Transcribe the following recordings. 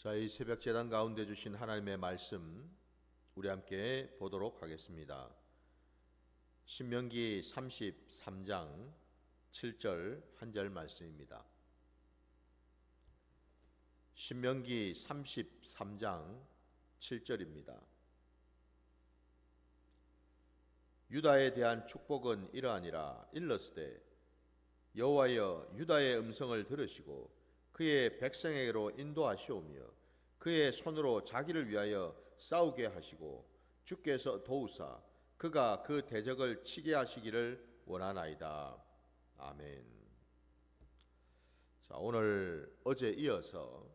자, 이 새벽 제단 가운데 주신 하나님의 말씀 우리 함께 보도록 하겠습니다. 신명기 33장 7절 한 절 말씀입니다. 신명기 33장 7절입니다. 유다에 대한 축복은 이러하니라. 일러스되 여호와여 유다의 음성을 들으시고 그의 백성에게로 인도하시오며 그의 손으로 자기를 위하여 싸우게 하시고 주께서 도우사 그가 그 대적을 치게 하시기를 원하나이다. 아멘. 자, 오늘 어제 이어서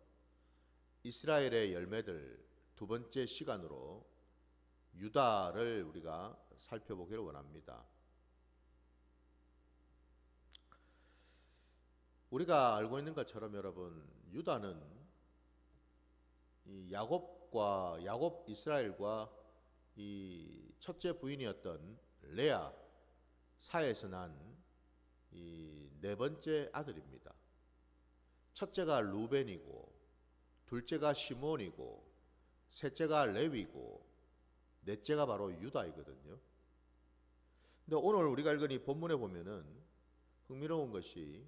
이스라엘의 열매들 두 번째 시간으로 유다를 우리가 살펴보기를 원합니다. 우리가 알고 있는 것처럼 여러분, 유다는 이 야곱 이스라엘과 이 첫째 부인이었던 레아 사에서 난 이 네 번째 아들입니다. 첫째가 루벤이고, 둘째가 시몬이고, 셋째가 레위고, 넷째가 바로 유다이거든요. 근데 오늘 우리가 읽은 이 본문에 보면은 흥미로운 것이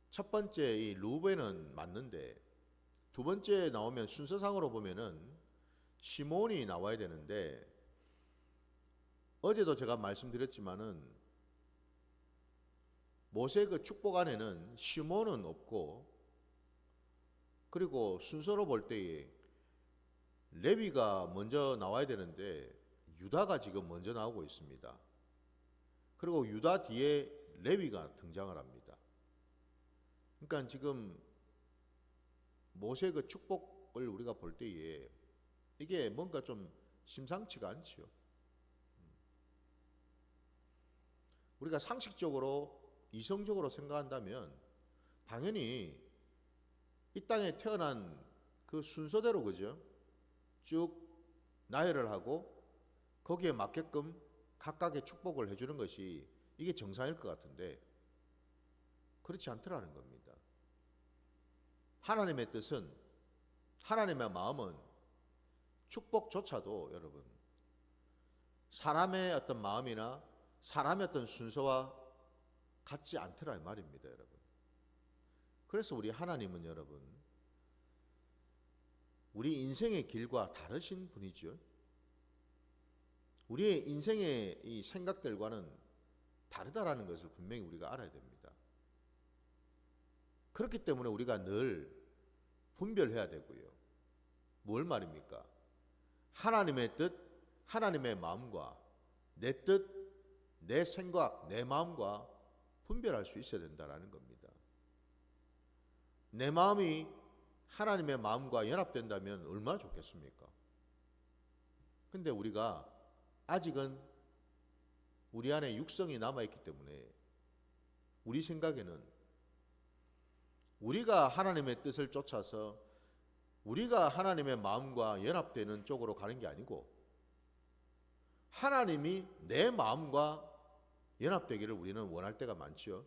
첫 번째 이 루벤은 맞는데 두 번째 나오면 순서상으로 보면은 시몬이 나와야 되는데, 어제도 제가 말씀드렸지만은 모세 그 축복 안에는 시몬은 없고, 그리고 순서로 볼 때에 레위가 먼저 나와야 되는데 유다가 지금 먼저 나오고 있습니다. 그리고 유다 뒤에 레위가 등장을 합니다. 그러니까 지금 모세 그 축복을 우리가 볼 때에 이게 뭔가 좀 심상치가 않지요. 우리가 상식적으로 이성적으로 생각한다면 당연히 이 땅에 태어난 그 순서대로, 그죠? 쭉 나열을 하고 거기에 맞게끔 각각의 축복을 해주는 것이 이게 정상일 것 같은데 그렇지 않더라는 겁니다. 하나님의 뜻은, 하나님의 마음은 축복조차도 여러분 사람의 어떤 마음이나 사람의 어떤 순서와 같지 않더라 이 말입니다, 여러분. 그래서 우리 하나님은 여러분 우리 인생의 길과 다르신 분이죠. 우리의 인생의 이 생각들과는 다르다라는 것을 분명히 우리가 알아야 됩니다. 그렇기 때문에 우리가 늘 분별해야 되고요. 뭘 말입니까? 하나님의 뜻, 하나님의 마음과 내 뜻, 내 생각, 내 마음과 분별할 수 있어야 된다는 겁니다. 내 마음이 하나님의 마음과 연합된다면 얼마나 좋겠습니까? 근데 우리가 아직은 우리 안에 육성이 남아있기 때문에 우리 생각에는 우리가 하나님의 뜻을 쫓아서 우리가 하나님의 마음과 연합되는 쪽으로 가는 게 아니고 하나님이 내 마음과 연합되기를 우리는 원할 때가 많죠.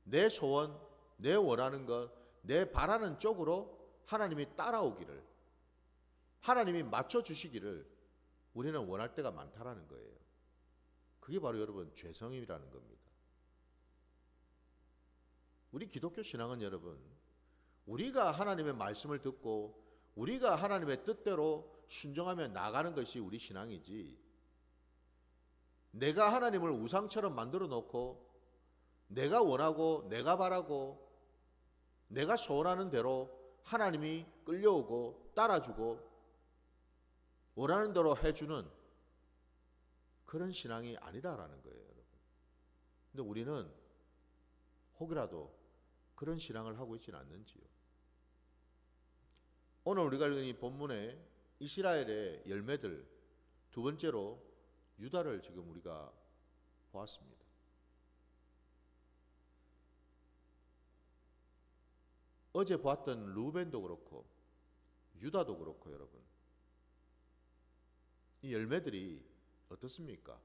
내 소원, 내 원하는 것, 내 바라는 쪽으로 하나님이 따라오기를, 하나님이 맞춰주시기를 우리는 원할 때가 많다라는 거예요. 그게 바로 여러분 죄성이라는 겁니다. 우리 기독교 신앙은 여러분 우리가 하나님의 말씀을 듣고 우리가 하나님의 뜻대로 순종하며 나가는 것이 우리 신앙이지, 내가 하나님을 우상처럼 만들어 놓고 내가 원하고 내가 바라고 내가 소원하는 대로 하나님이 끌려오고 따라주고 원하는 대로 해주는 그런 신앙이 아니다라는 거예요, 여러분. 근데 우리는 혹이라도 그런 신앙을 하고 있지는 않는지요. 오늘 우리가 읽은 이 본문에 이스라엘의 열매들 두 번째로 유다를 지금 우리가 보았습니다. 어제 보았던 루벤도 그렇고 유다도 그렇고 여러분 이 열매들이 어떻습니까?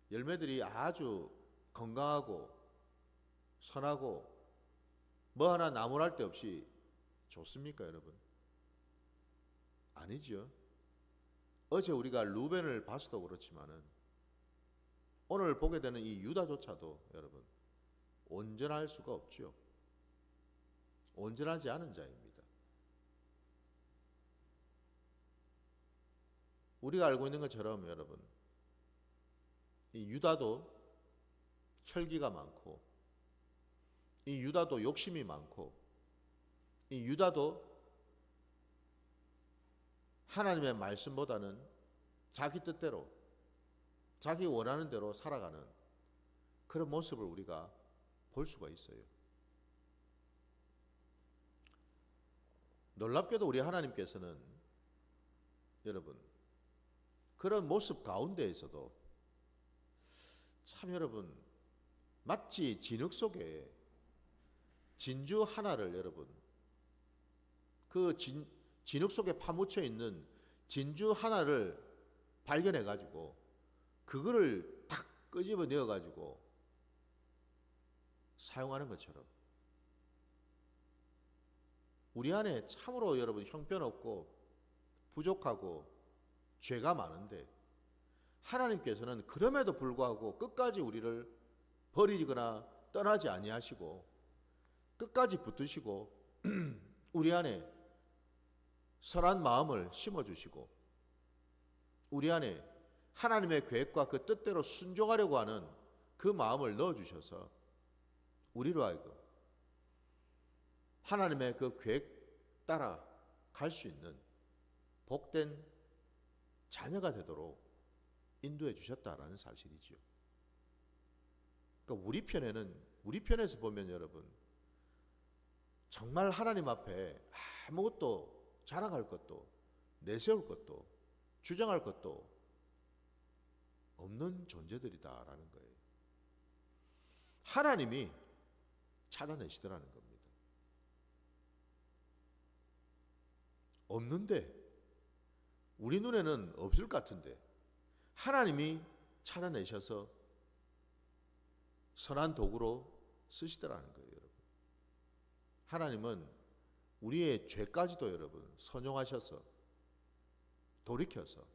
열매들이 아주 건강하고 선하고 뭐 하나 나무랄 데 없이 좋습니까, 여러분? 아니죠. 어제 우리가 루벤을 봐서도 그렇지만은 오늘 보게 되는 이 유다조차도 여러분 온전할 수가 없죠. 온전하지 않은 자입니다. 우리가 알고 있는 것처럼 여러분 이 유다도 혈기가 많고 이 유다도 욕심이 많고 이 유다도 하나님의 말씀보다는 자기 뜻대로 자기 원하는 대로 살아가는 그런 모습을 우리가 볼 수가 있어요. 놀랍게도 우리 하나님께서는 여러분 그런 모습 가운데에서도 참 여러분 마치 진흙 속에 진주 하나를 여러분 그 진흙 속에 파묻혀 있는 진주 하나를 발견해 가지고 그거를 탁 끄집어 내어 가지고 사용하는 것처럼 우리 안에 참으로 여러분 형편없고 부족하고 죄가 많은데 하나님께서는 그럼에도 불구하고 끝까지 우리를 버리거나 떠나지 아니하시고 끝까지 붙드시고 우리 안에 선한 마음을 심어주시고 우리 안에 하나님의 계획과 그 뜻대로 순종하려고 하는 그 마음을 넣어주셔서 우리로 하여금 하나님의 그 계획 따라 갈 수 있는 복된 자녀가 되도록 인도해 주셨다라는 사실이죠. 그러니까 우리 편에서 보면 여러분 정말 하나님 앞에 아무것도 자랑할 것도 내세울 것도 주장할 것도 없는 존재들이다라는 거예요. 하나님이 찾아내시더라는 겁니다. 없는데 우리 눈에는 없을 것 같은데 하나님이 찾아내셔서 선한 도구로 쓰시더라는 거예요, 여러분. 하나님은 우리의 죄까지도 여러분 선용하셔서 돌이켜서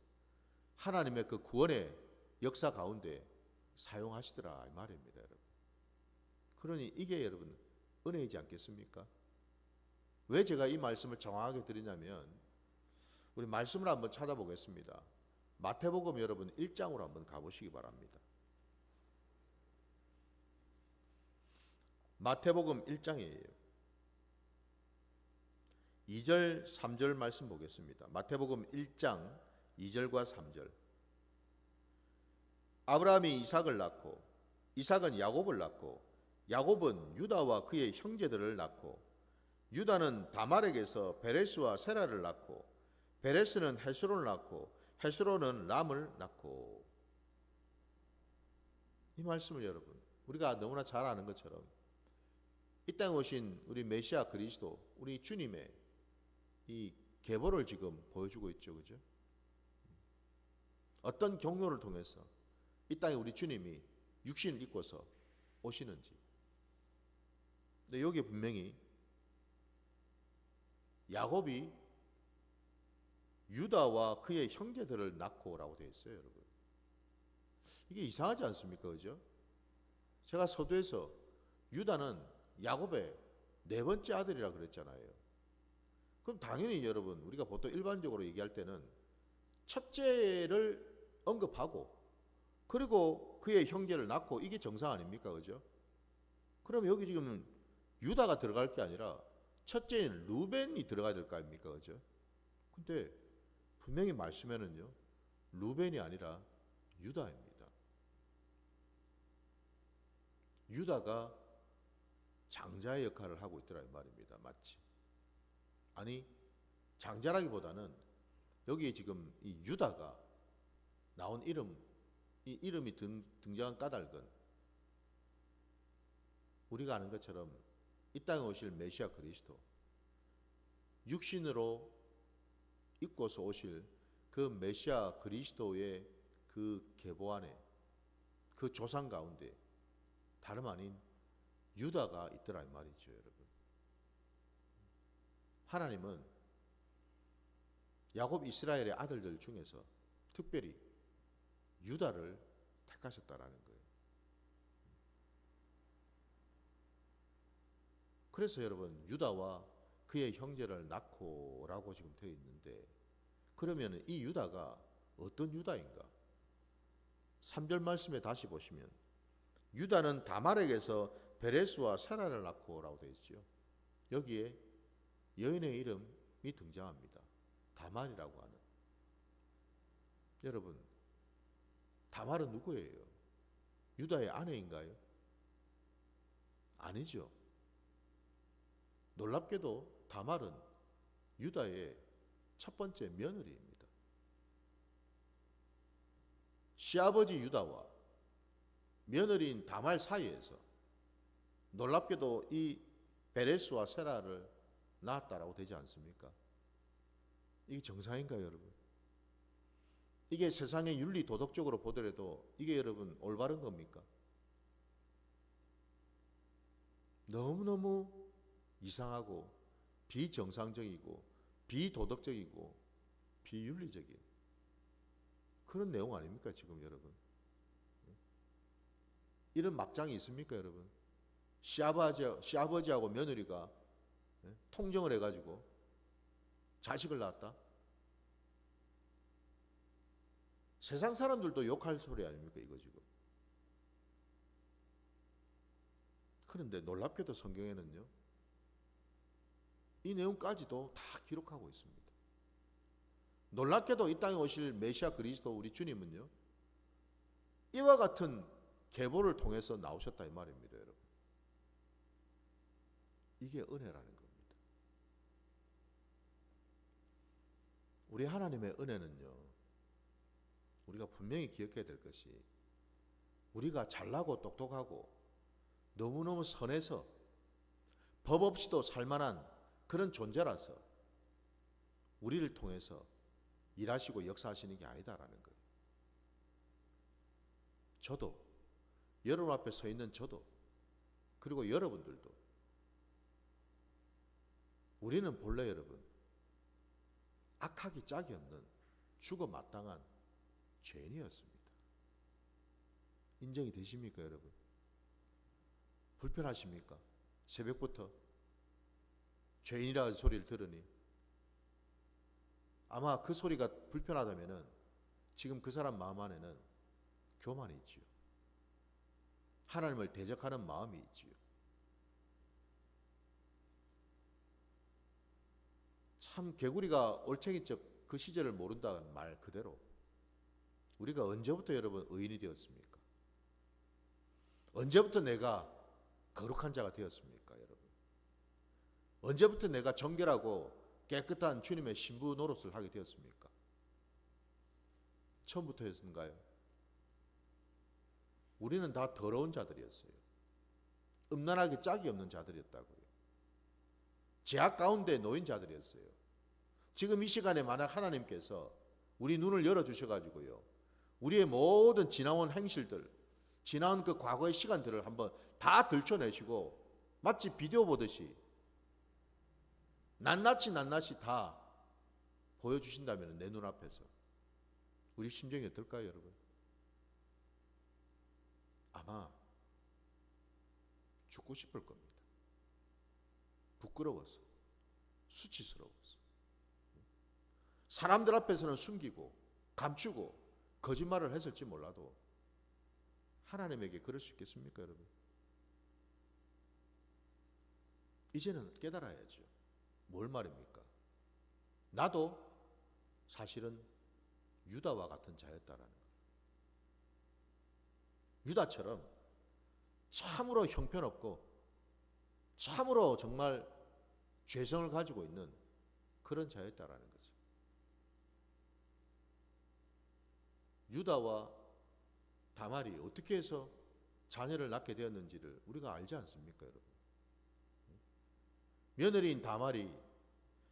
하나님의 그 구원의 역사 가운데 사용하시더라 이 말입니다, 여러분. 그러니 이게 여러분 은혜이지 않겠습니까? 왜 제가 이 말씀을 정확하게 드리냐면 우리 말씀을 한번 찾아보겠습니다. 마태복음 여러분 1장으로 한번 가보시기 바랍니다. 마태복음 1장이에요. 2절 3절 말씀 보겠습니다. 마태복음 1장 2절과 3절. 아브라함이 이삭을 낳고 이삭은 야곱을 낳고 야곱은 유다와 그의 형제들을 낳고 유다는 다말에게서 베레스와 세라를 낳고 베레스는 헤스론을 낳고 헤스론은 람을 낳고. 이 말씀을 여러분 우리가 너무나 잘 아는 것처럼 이 땅에 오신 우리 메시아 그리스도 우리 주님의 이 계보를 지금 보여주고 있죠, 그죠? 어떤 경로를 통해서 이 땅에 우리 주님이 육신을 입고서 오시는지. 근데 여기에 분명히 야곱이 유다와 그의 형제들을 낳고라고 되어 있어요, 여러분. 이게 이상하지 않습니까, 그죠? 제가 서두에서 유다는 야곱의 네 번째 아들이라 그랬잖아요. 그럼 당연히 여러분 우리가 보통 일반적으로 얘기할 때는 첫째를 언급하고 그리고 그의 형제를 낳고 이게 정상 아닙니까, 그죠? 그럼 여기 지금 유다가 들어갈 게 아니라 첫째인 루벤이 들어가야 될 거 아닙니까, 그죠? 근데 분명히 말씀에는요 루벤이 아니라 유다입니다. 유다가 장자의 역할을 하고 있더라 이 말입니다. 마치 아니 장자라기보다는 여기에 지금 이 유다가 나온 이름, 이 이름이 등장한 까닭은 우리가 아는 것처럼 이 땅에 오실 메시아 그리스도 육신으로 입고서 오실 그 메시아 그리스도의 그 계보 안에 그 조상 가운데 다름 아닌 유다가 있더라 이 말이죠, 여러분. 하나님은 야곱 이스라엘의 아들들 중에서 특별히 유다를 택하셨다라는 거예요. 그래서 여러분 유다와 그의 형제를 낳고라고 지금 되어 있는데, 그러면 이 유다가 어떤 유다인가? 3절 말씀에 다시 보시면 유다는 다말에게서 베레스와 세라를 낳고라고 되어 있죠. 여기에 여인의 이름이 등장합니다. 다말이라고 하는. 여러분, 다말은 누구예요? 유다의 아내인가요? 아니죠. 놀랍게도 다말은 유다의 첫 번째 며느리입니다. 시아버지 유다와 며느리인 다말 사이에서 놀랍게도 이 베레스와 세라를 낳았다라고 되지 않습니까? 이게 정상인가요, 여러분? 이게 세상의 윤리 도덕적으로 보더라도 이게 여러분 올바른 겁니까? 너무너무 이상하고 비정상적이고 비도덕적이고 비윤리적인 그런 내용 아닙니까, 지금 여러분? 이런 막장이 있습니까, 여러분? 시아버지하고 며느리가 통정을 해가지고 자식을 낳았다? 세상 사람들도 욕할 소리 아닙니까, 이거 지금? 그런데 놀랍게도 성경에는요, 이 내용까지도 다 기록하고 있습니다. 놀랍게도 이 땅에 오실 메시아 그리스도 우리 주님은요, 이와 같은 계보를 통해서 나오셨다 이 말입니다, 여러분. 이게 은혜라는 겁니다. 우리 하나님의 은혜는요, 우리가 분명히 기억해야 될 것이, 우리가 잘나고 똑똑하고 너무너무 선해서 법 없이도 살만한 그런 존재라서 우리를 통해서 일하시고 역사하시는 게 아니다라는 거예요. 저도, 여러분 앞에 서 있는 저도, 그리고 여러분들도, 우리는 본래 여러분 악하기 짝이 없는 죽어 마땅한 죄인이었습니다. 인정이 되십니까, 여러분? 불편하십니까? 새벽부터 죄인이라는 소리를 들으니 아마 그 소리가 불편하다면은 지금 그 사람 마음 안에는 교만이 있지요. 하나님을 대적하는 마음이 있지요. 참 개구리가 올챙이적 그 시절을 모른다는 말 그대로 우리가 언제부터 여러분 의인이 되었습니까? 언제부터 내가 거룩한 자가 되었습니까, 여러분? 언제부터 내가 정결하고 깨끗한 주님의 신부 노릇을 하게 되었습니까? 처음부터였는가요? 우리는 다 더러운 자들이었어요. 음란하게 짝이 없는 자들이었다고요. 죄악 가운데 놓인 자들이었어요. 지금 이 시간에 만약 하나님께서 우리 눈을 열어주셔가지고요, 우리의 모든 지나온 행실들, 지나온 그 과거의 시간들을 한번 다 들춰내시고 마치 비디오 보듯이 낱낱이 다 보여주신다면 내 눈앞에서 우리 심정이 어떨까요, 여러분? 아마 죽고 싶을 겁니다. 부끄러워서, 수치스러워서. 사람들 앞에서는 숨기고 감추고 거짓말을 했을지 몰라도 하나님에게 그럴 수 있겠습니까, 여러분? 이제는 깨달아야죠. 뭘 말입니까? 나도 사실은 유다와 같은 자였다라는 거예요. 유다처럼 참으로 형편없고 참으로 정말 죄성을 가지고 있는 그런 자였다라는 거죠. 유다와 다말이 어떻게 해서 자녀를 낳게 되었는지를 우리가 알지 않습니까, 여러분? 며느리인 다말이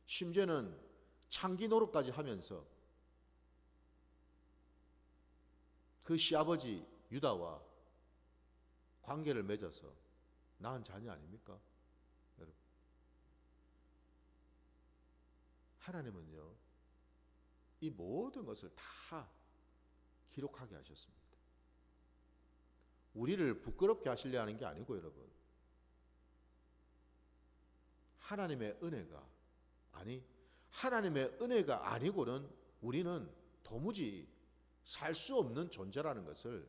심지어는 창기 노릇까지 하면서 그 시아버지 유다와 관계를 맺어서 낳은 자녀 아닙니까, 여러분? 하나님은요, 이 모든 것을 다 기록하게 하셨습니다. 우리를 부끄럽게 하시려 하는 게 아니고 여러분, 하나님의 은혜가 하나님의 은혜가 아니고는 우리는 도무지 살 수 없는 존재라는 것을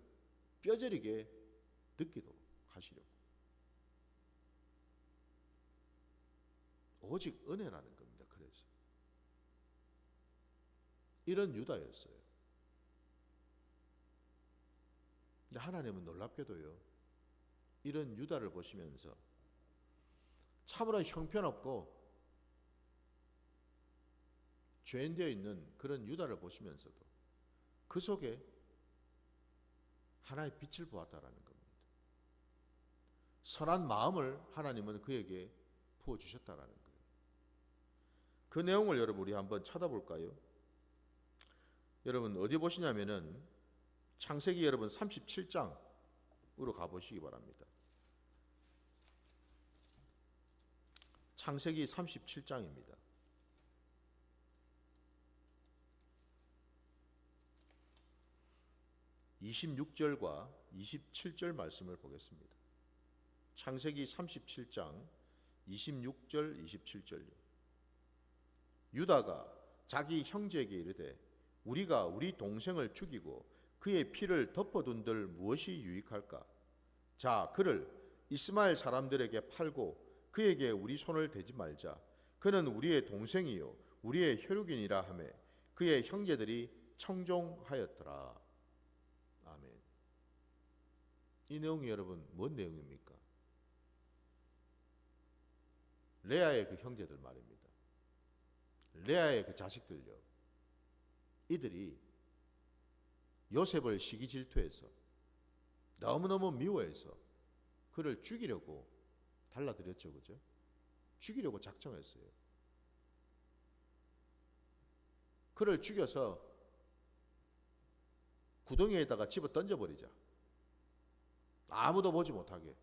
뼈저리게 느끼도록 하시려고. 오직 은혜라는 겁니다. 그래서 이런 유다였어요. 근데 하나님은 놀랍게도요, 이런 유다를 보시면서 참으로 형편없고 죄인되어 있는 그런 유다를 보시면서도 그 속에 하나의 빛을 보았다라는 겁니다. 선한 마음을 하나님은 그에게 부어주셨다라는 거예요. 그 내용을 여러분 우리 한번 찾아볼까요? 여러분 어디 보시냐면은 창세기 여러분 37장으로 가보시기 바랍니다. 창세기 37장입니다. 26절과 27절 말씀을 보겠습니다. 창세기 37장 26절 27절요. 유다가 자기 형제에게 이르되 우리가 우리 동생을 죽이고 그의 피를 덮어둔들 무엇이 유익할까? 자, 그를 이스마엘 사람들에게 팔고 그에게 우리 손을 대지 말자. 그는 우리의 동생이요 우리의 혈육이니라 하매 그의 형제들이 청종하였더라. 아멘. 이 내용이 여러분 뭔 내용입니까? 레아의 그 형제들 말입니다. 레아의 그 자식들요. 이들이 요셉을 시기 질투해서 너무너무 미워해서 그를 죽이려고 달라들였죠. 그죠? 죽이려고 작정했어요. 그를 죽여서 구덩이에다가 집어 던져버리자. 아무도 보지 못하게.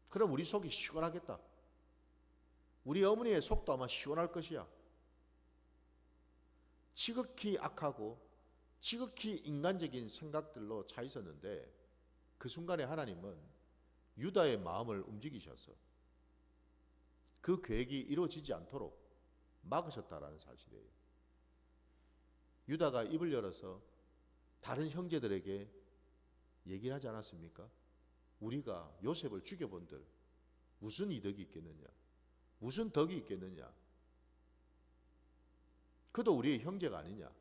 그럼 우리 속이 시원하겠다. 우리 어머니의 속도 아마 시원할 것이야. 지극히 악하고 지극히 인간적인 생각들로 차 있었는데 그 순간에 하나님은 유다의 마음을 움직이셔서 그 계획이 이루어지지 않도록 막으셨다라는 사실이에요. 유다가 입을 열어서 다른 형제들에게 얘기를 하지 않았습니까? 우리가 요셉을 죽여본들 무슨 이득이 있겠느냐? 무슨 덕이 있겠느냐? 그도 우리의 형제가 아니냐?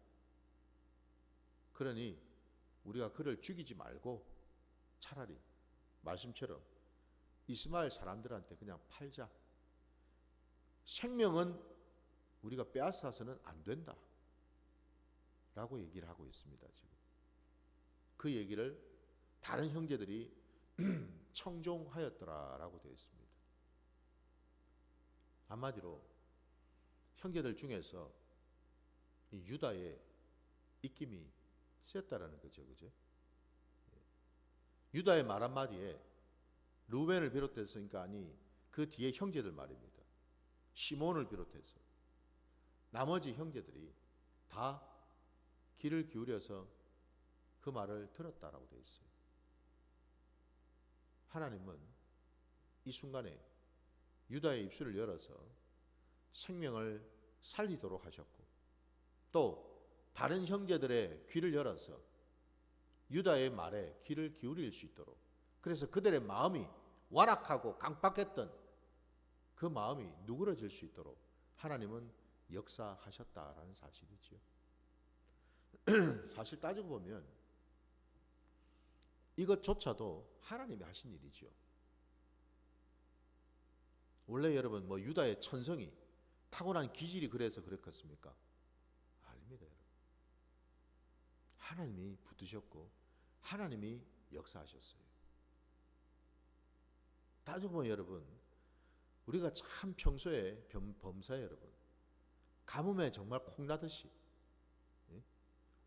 그러니 우리가 그를 죽이지 말고 차라리 말씀처럼 이스마엘 사람들한테 그냥 팔자. 생명은 우리가 빼앗아서는 안 된다. 라고 얘기를 하고 있습니다. 지금. 그 얘기를 다른 형제들이 청종하였더라라고 되어 있습니다. 한마디로 형제들 중에서 이 유다의 입김이 셌다라는 거죠. 그죠? 유다의 말 한마디에 루벤을 비롯해서 그러니까 아니 그 뒤에 형제들 말입니다. 시몬을 비롯해서 나머지 형제들이 다 귀를 기울여서 그 말을 들었다라고 되어 있어요. 하나님은 이 순간에 유다의 입술을 열어서 생명을 살리도록 하셨고 또 다른 형제들의 귀를 열어서 유다의 말에 귀를 기울일 수 있도록 그래서 그들의 마음이 완악하고 강박했던 그 마음이 누그러질 수 있도록 하나님은 역사하셨다라는 사실이지요. 사실 따지고 보면 이것조차도 하나님이 하신 일이죠. 원래 여러분 뭐 유다의 천성이 타고난 기질이 그래서 그렇겠습니까? 아닙니다. 여러분. 하나님이 붙드셨고 하나님이 역사하셨어요. 따지고 보면 여러분 우리가 참 평소에 범사에 여러분 가뭄에 정말 콩나듯이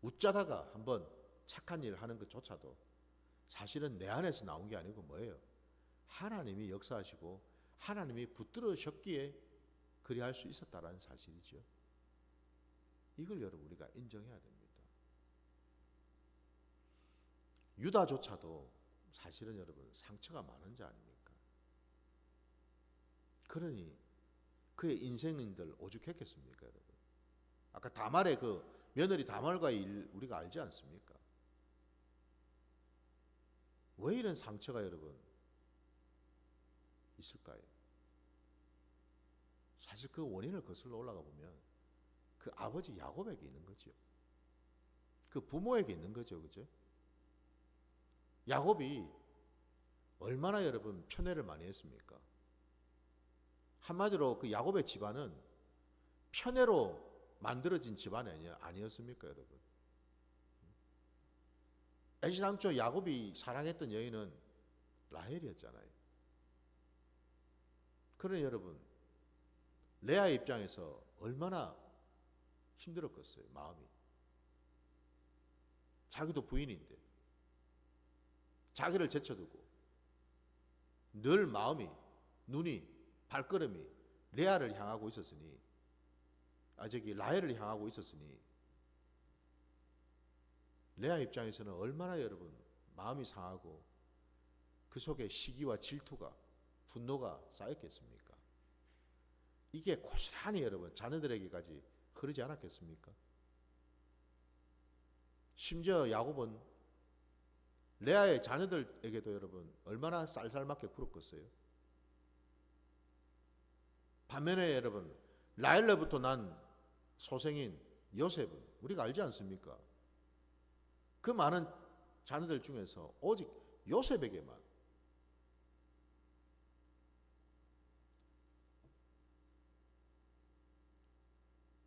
웃자다가 한번 착한 일을 하는 것조차도 사실은 내 안에서 나온 게 아니고 뭐예요? 하나님이 역사하시고 하나님이 붙들으셨기에 그리할 수 있었다라는 사실이죠. 이걸 여러분 우리가 인정해야 됩니다. 유다조차도 사실은 여러분 상처가 많은 자 아닙니까? 그러니 그의 인생들 오죽했겠습니까, 여러분? 아까 다말의 그 며느리 다말과의 일 우리가 알지 않습니까? 왜 이런 상처가 여러분 있을까요? 사실 그 원인을 거슬러 올라가 보면 그 아버지 야곱에게 있는 거죠. 그 부모에게 있는 거죠, 그죠? 야곱이 얼마나 여러분 편애를 많이 했습니까? 한마디로 그 야곱의 집안은 편애로 만들어진 집안이 아니었습니까, 여러분? 애시당초 야곱이 사랑했던 여인은 라헬이었잖아요. 그러니 여러분, 레아의 입장에서 얼마나 힘들었겠어요, 마음이. 자기도 부인인데 자기를 제쳐두고 늘 마음이, 눈이, 발걸음이 레아를 향하고 있었으니, 라헬을 향하고 있었으니 레아 입장에서는 얼마나 여러분 마음이 상하고 그 속에 시기와 질투가, 분노가 쌓였겠습니까? 이게 고스란히 여러분 자녀들에게까지 흐르지 않았겠습니까? 심지어 야곱은 레아의 자녀들에게도 여러분 얼마나 쌀쌀맞게 굴었겠어요? 반면에 여러분 라헬로부터 난 소생인 요셉은 우리가 알지 않습니까? 그 많은 자녀들 중에서 오직 요셉에게만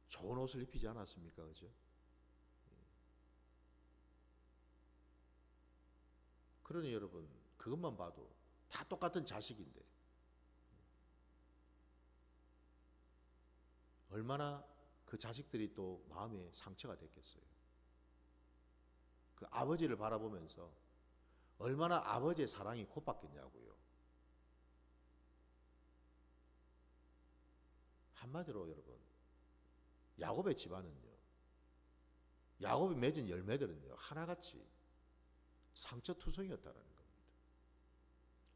좋은 옷을 입히지 않았습니까? 그죠? 그러니 여러분 그것만 봐도 다 똑같은 자식인데 얼마나 그 자식들이 또 마음에 상처가 됐겠어요. 그 아버지를 바라보면서 얼마나 아버지의 사랑이 곱받겠냐고요. 한마디로 여러분 야곱의 집안은요, 야곱이 맺은 열매들은요 하나같이 상처투성이었다라는 겁니다.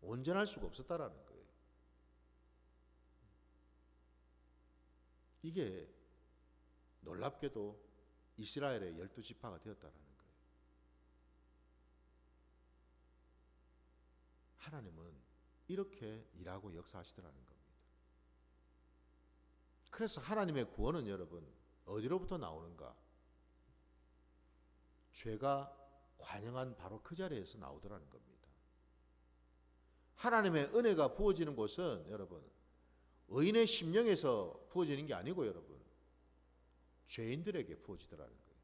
온전할 수가 없었다라는 거예요. 이게 놀랍게도 이스라엘의 12지파가 되었다라는 거예요. 하나님은 이렇게 일하고 역사하시더라는 겁니다. 그래서 하나님의 구원은 여러분 어디로부터 나오는가? 죄가 관영한 바로 그 자리에서 나오더라는 겁니다. 하나님의 은혜가 부어지는 곳은 여러분 의인의 심령에서 부어지는 게 아니고 여러분 죄인들에게 부어지더라는 거예요.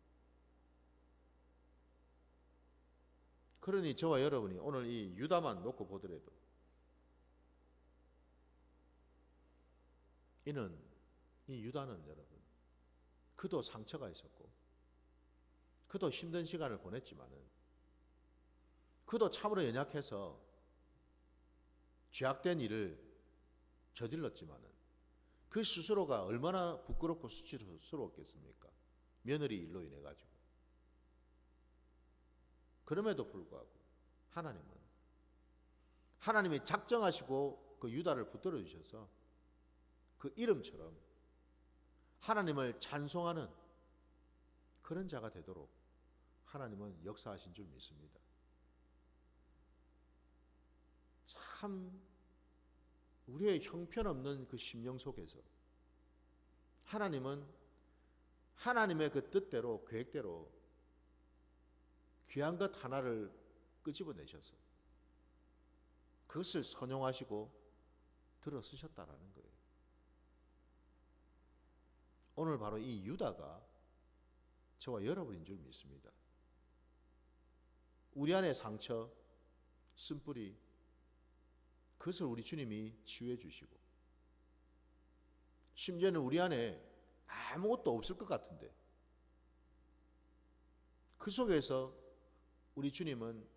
그러니 저와 여러분이 오늘 이 유다만 놓고 보더라도 이 유다는 여러분 그도 상처가 있었고 그도 힘든 시간을 보냈지만은 그도 참으로 연약해서 죄악된 일을 저질렀지만은 그 스스로가 얼마나 부끄럽고 수치스러웠겠습니까? 며느리 일로 인해 가지고. 그럼에도 불구하고 하나님이 작정하시고 그 유다를 붙들어 주셔서 그 이름처럼 하나님을 찬송하는 그런 자가 되도록 하나님은 역사하신 줄 믿습니다. 참 우리의 형편없는 그 심령 속에서 하나님은 하나님의 그 뜻대로 계획대로 귀한 것 하나를 끄집어내셔서 그것을 선용하시고 들어 쓰셨다라는 거예요. 오늘 바로 이 유다가 저와 여러분인 줄 믿습니다. 우리 안의 상처, 쓴뿌리 그것을 우리 주님이 치유해 주시고 심지어는 우리 안에 아무것도 없을 것 같은데 그 속에서 우리 주님은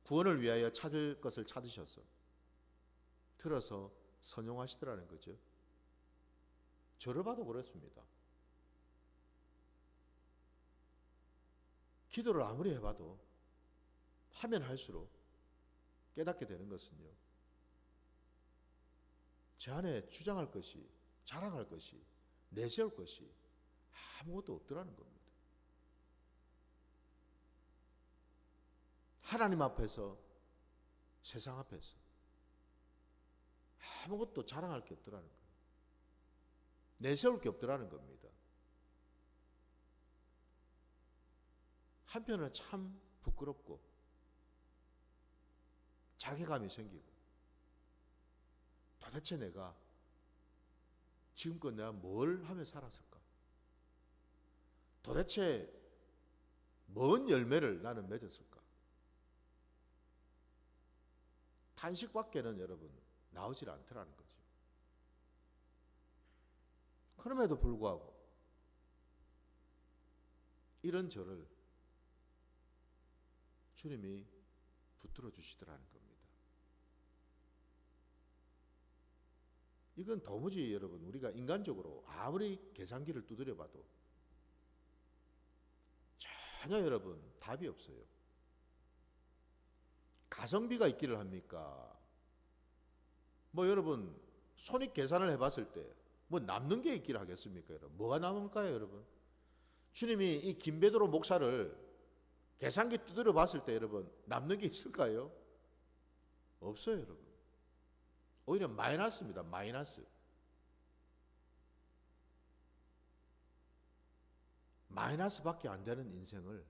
구원을 위하여 찾을 것을 찾으셔서 들어서 선용하시더라는 거죠. 저를 봐도 그렇습니다. 기도를 아무리 해봐도 하면 할수록 깨닫게 되는 것은요, 제 안에 주장할 것이, 자랑할 것이, 내세울 것이 아무것도 없더라는 겁니다. 하나님 앞에서, 세상 앞에서 아무것도 자랑할 게 없더라는 거예요. 내세울 게 없더라는 겁니다. 한편으로는 참 부끄럽고 자괴감이 생기고, 도대체 내가 지금껏 내가 뭘 하며 살았을까? 도대체 뭔 열매를 나는 맺었을까? 탄식밖에는 여러분 나오질 않더라는 거죠. 그럼에도 불구하고 이런 저를 주님이 붙들어 주시더라는 겁니다. 이건 도무지 여러분 우리가 인간적으로 아무리 계산기를 두드려 봐도 전혀 여러분 답이 없어요. 가성비가 있기를 합니까? 뭐 여러분 손익 계산을 해봤을 때 뭐 남는 게 있기를 하겠습니까? 여러분 뭐가 남을까요? 여러분 주님이 이 김베드로 목사를 계산기 두드려 봤을 때 여러분 남는 게 있을까요? 없어요. 여러분 오히려 마이너스입니다. 마이너스. 마이너스밖에 안 되는 인생을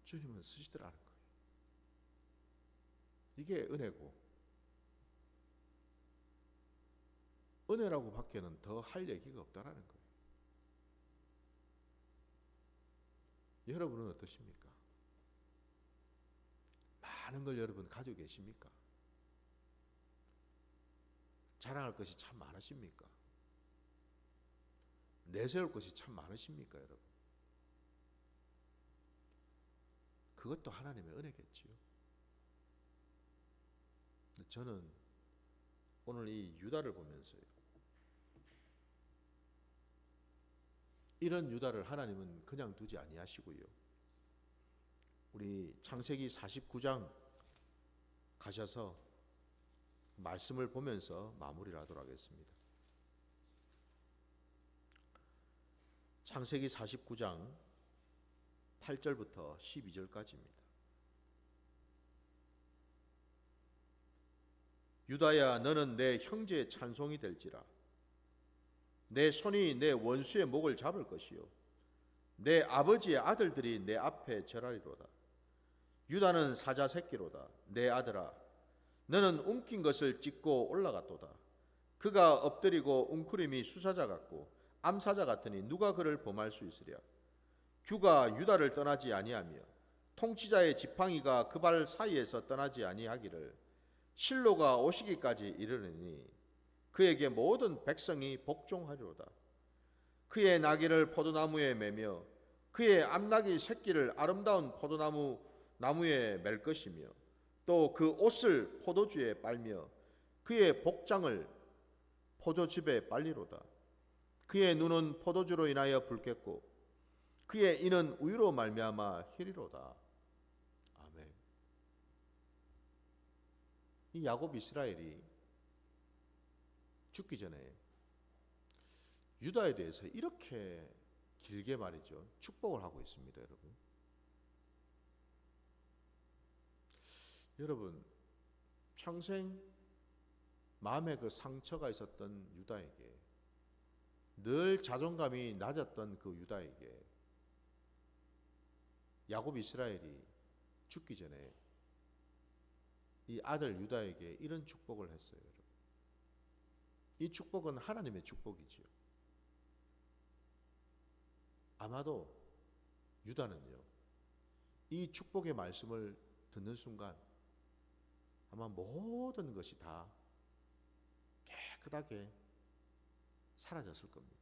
주님은 쓰시더라는 거예요. 이게 은혜고, 은혜라고 밖에는 더 할 얘기가 없다라는 거예요. 여러분은 어떠십니까? 많은 걸 여러분 가지고 계십니까? 자랑할 것이 참 많으십니까? 내세울 것이 참 많으십니까, 여러분? 그것도 하나님의 은혜겠지요. 저는 오늘 이 유다를 보면서요, 이런 유다를 하나님은 그냥 두지 아니하시고요, 우리 창세기 49장 가셔서 말씀을 보면서 마무리를 하도록 하겠습니다. 창세기 49장 8절부터 12절까지입니다. 유다야, 너는 내 형제의 찬송이 될지라. 내 손이 내 원수의 목을 잡을 것이요 내 아버지의 아들들이 내 앞에 절하리로다. 유다는 사자 새끼로다. 내 아들아, 너는 움킨 것을 찢고 올라갔도다. 그가 엎드리고 웅크림이 수사자 같고 암사자 같으니 누가 그를 범할 수 있으랴. 규가 유다를 떠나지 아니하며 통치자의 지팡이가 그 발 사이에서 떠나지 아니하기를 실로가 오시기까지 이르느니 그에게 모든 백성이 복종하리로다. 그의 나귀를 포도나무에 매며 그의 암나귀 새끼를 아름다운 포도나무에 맬 것이며 또 그 옷을 포도주에 빨며 그의 복장을 포도즙에 빨리로다. 그의 눈은 포도주로 인하여 붉겠고 그의 이는 우유로 말미암아 희리로다. 아멘. 이 야곱 이스라엘이 죽기 전에 유다에 대해서 이렇게 길게 말이죠, 축복을 하고 있습니다. 여러분 평생 마음에 그 상처가 있었던 유다에게, 늘 자존감이 낮았던 그 유다에게 야곱 이스라엘이 죽기 전에 이 아들 유다에게 이런 축복을 했어요. 여러분. 이 축복은 하나님의 축복이지요. 아마도 유다는요, 이 축복의 말씀을 듣는 순간 아마 모든 것이 다 깨끗하게 사라졌을 겁니다.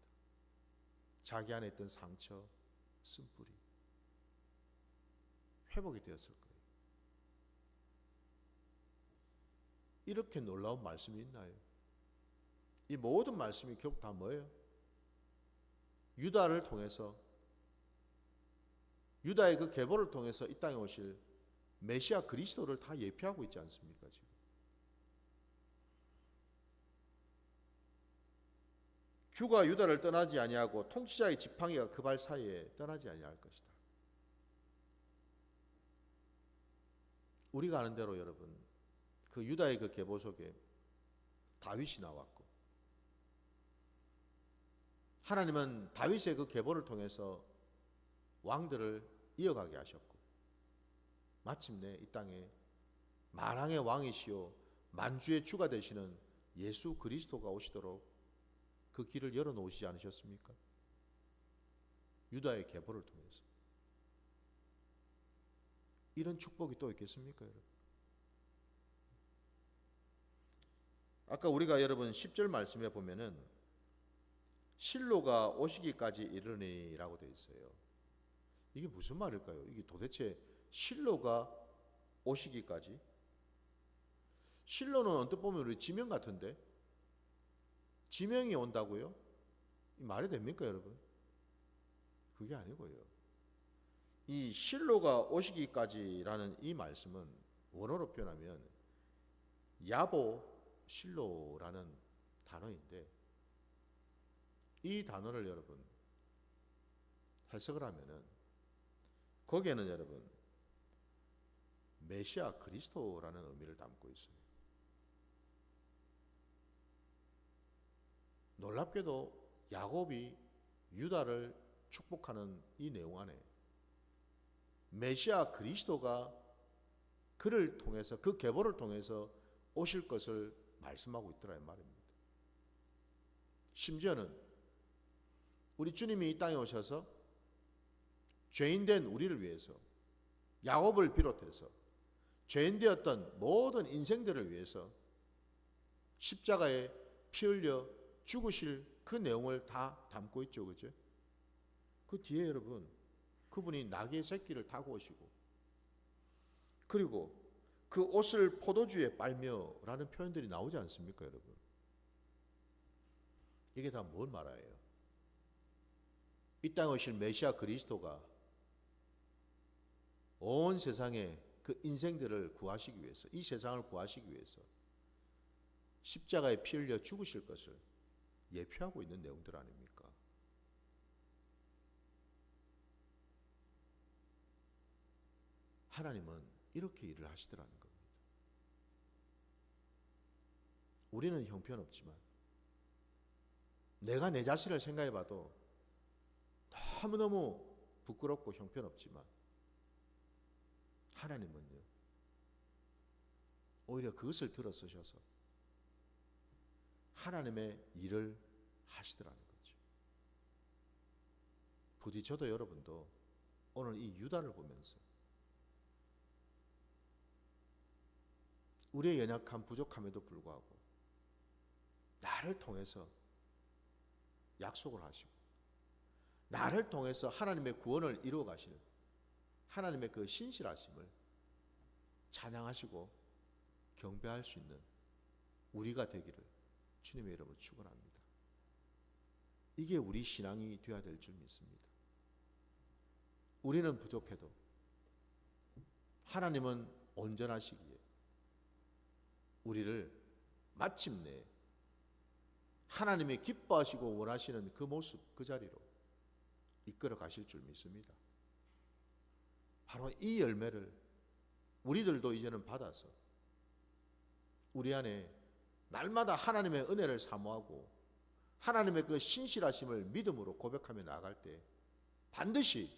자기 안에 있던 상처, 쓴뿌리 회복이 되었을 거예요. 이렇게 놀라운 말씀이 있나요? 이 모든 말씀이 결국 다 뭐예요? 유다를 통해서, 유다의 그 계보를 통해서 이 땅에 오실 메시아 그리스도를 다 예표하고 있지 않습니까? 지금 주가 유다를 떠나지 아니하고 통치자의 지팡이가 그 발 사이에 떠나지 아니할 것이다. 우리가 아는 대로 여러분, 그 유다의 그 계보 속에 다윗이 나왔고, 하나님은 다윗의 그 계보를 통해서 왕들을 이어가게 하셨고, 마침내 이 땅에 만왕의 왕이시요 만주의 주가 되시는 예수 그리스도가 오시도록 그 길을 열어놓으시지 않으셨습니까? 유다의 계보를 통해서. 이런 축복이 또 있겠습니까, 여러분? 아까 우리가 여러분 10절 말씀에 보면은 실로가 오시기까지 이르니라고 되어 있어요. 이게 무슨 말일까요? 이게 도대체 실로가 오시기까지? 실로는 언뜻 보면 우리 지명 같은데, 지명이 온다고요? 이 말이 됩니까, 여러분? 그게 아니고요. 이 실로가 오시기까지라는 이 말씀은 원어로 표현하면 야보 실로라는 단어인데, 이 단어를 여러분 해석을 하면은 거기에는 여러분 메시아 그리스도라는 의미를 담고 있어요. 놀랍게도 야곱이 유다를 축복하는 이 내용 안에 메시아 그리스도가 그를 통해서, 그 계보를 통해서 오실 것을 말씀하고 있더라 이 말입니다. 심지어는 우리 주님이 이 땅에 오셔서 죄인된 우리를 위해서, 야곱을 비롯해서 죄인되었던 모든 인생들을 위해서 십자가에 피 흘려 죽으실 그 내용을 다 담고 있죠. 그죠? 그 뒤에 여러분, 그분이 나귀의 새끼를 타고 오시고, 그리고 그 옷을 포도주에 빨며라는 표현들이 나오지 않습니까, 여러분? 이게 다 뭘 말해요? 이 땅에 오실 메시아 그리스도가 온 세상의 그 인생들을 구하시기 위해서, 이 세상을 구하시기 위해서 십자가에 피 흘려 죽으실 것을 예표하고 있는 내용들 아닙니까? 하나님은 이렇게 일을 하시더라는 겁니다. 우리는 형편없지만, 내가 내 자신을 생각해 봐도 너무너무 부끄럽고 형편없지만, 하나님은요 오히려 그것을 들어서셔서 하나님의 일을 하시더라는 거죠. 부디 저도 여러분도 오늘 이 유다를 보면서 우리의 연약함, 부족함에도 불구하고 나를 통해서 약속을 하시고, 나를 통해서 하나님의 구원을 이루어 가실 하나님의 그 신실하심을 찬양하시고 경배할 수 있는 우리가 되기를 주님의 이름으로 축원합니다. 이게 우리 신앙이 되어야 될 줄 믿습니다. 우리는 부족해도 하나님은 온전하시기에 우리를 마침내 하나님이 기뻐하시고 원하시는 그 모습, 그 자리로 이끌어 가실 줄 믿습니다. 바로 이 열매를 우리들도 이제는 받아서 우리 안에 날마다 하나님의 은혜를 사모하고 하나님의 그 신실하심을 믿음으로 고백하며 나아갈 때 반드시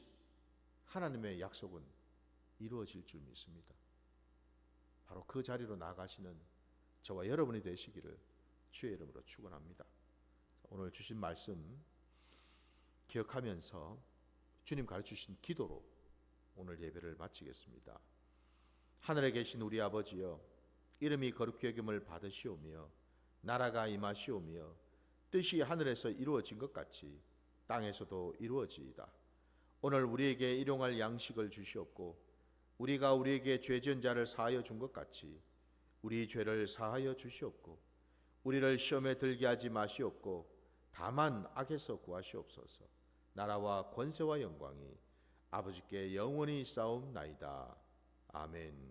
하나님의 약속은 이루어질 줄 믿습니다. 바로 그 자리로 나아가시는 저와 여러분이 되시기를 주의 이름으로 축원합니다. 오늘 주신 말씀 기억하면서 주님 가르치신 기도로 오늘 예배를 마치겠습니다. 하늘에 계신 우리 아버지여, 이름이 거룩히 여김을 받으시오며 나라가 임하시오며 뜻이 하늘에서 이루어진 것 같이 땅에서도 이루어지이다. 오늘 우리에게 일용할 양식을 주시옵고 우리가 우리에게 죄 지은 자를 사하여 준 것 같이 우리 죄를 사하여 주시옵고 우리를 시험에 들게 하지 마시옵고 다만 악에서 구하시옵소서. 나라와 권세와 영광이 아버지께 영원히 싸움나이다. 아멘.